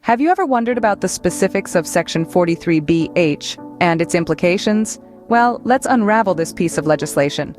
Have you ever wondered about the specifics of Section 43BH and its implications? Well, let's unravel this piece of legislation.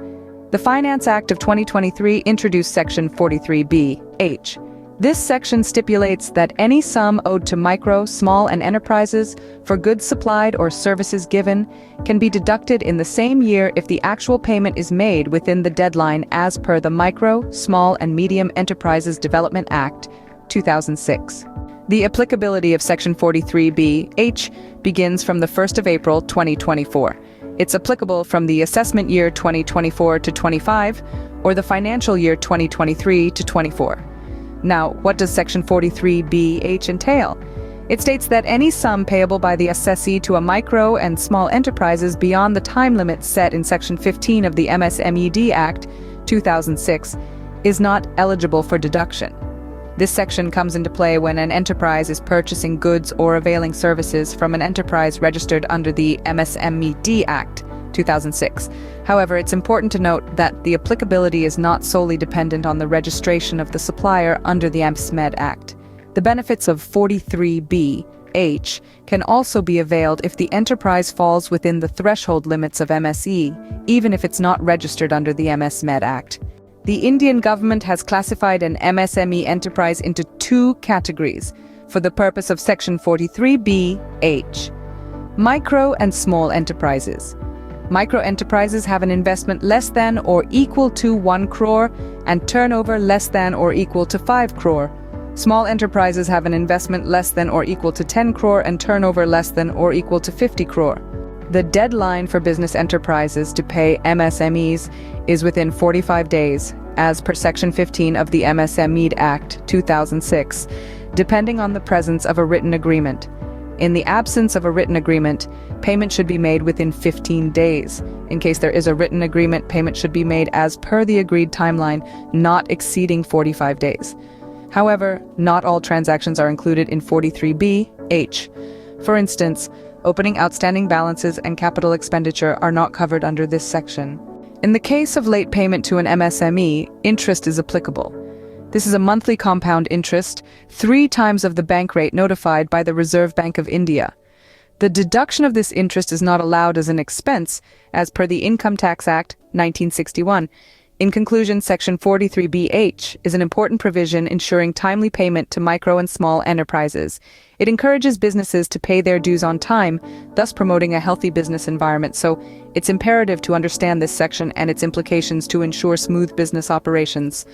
The Finance Act of 2023 introduced Section 43BH. This section stipulates that any sum owed to micro, small, and enterprises for goods supplied or services given can be deducted in the same year if the actual payment is made within the deadline as per the Micro, Small, and Medium Enterprises Development Act, 2006. The applicability of Section 43BH begins from the 1st of April 2024. It's applicable from the assessment year 2024 to 25 or the financial year 2023 to 24. Now, what does Section 43BH entail? It states that any sum payable by the assessee to a micro and small enterprises beyond the time limit set in Section 15 of the MSES Act, 2006, is not eligible for deduction. This section comes into play when an enterprise is purchasing goods or availing services from an enterprise registered under the MSES Act, 2006. However, it's important to note that the applicability is not solely dependent on the registration of the supplier under the MSES Act. The benefits of 43BH can also be availed if the enterprise falls within the threshold limits of MSE, even if it's not registered under the MSES Act. The Indian government has classified an MSME enterprise into two categories for the purpose of Section 43BH. Micro and small enterprises. Micro enterprises have an investment less than or equal to 1 crore and turnover less than or equal to 5 crore. Small enterprises have an investment less than or equal to 10 crore and turnover less than or equal to 50 crore. The deadline for business enterprises to pay MSMEs is within 45 days, as per Section 15 of the MSES Act, 2006, depending on the presence of a written agreement. In the absence of a written agreement, payment should be made within 15 days. In case there is a written agreement, payment should be made as per the agreed timeline, not exceeding 45 days. However, not all transactions are included in 43BH. For instance, opening outstanding balances and capital expenditure are not covered under this section. In the case of late payment to an MSME, interest is applicable. This is a monthly compound interest, 3 times of the bank rate notified by the Reserve Bank of India. The deduction of this interest is not allowed as an expense, as per the Income Tax Act, 1961. In conclusion, Section 43BH is an important provision ensuring timely payment to micro and small enterprises. It encourages businesses to pay their dues on time, thus promoting a healthy business environment. So, it's imperative to understand this section and its implications to ensure smooth business operations.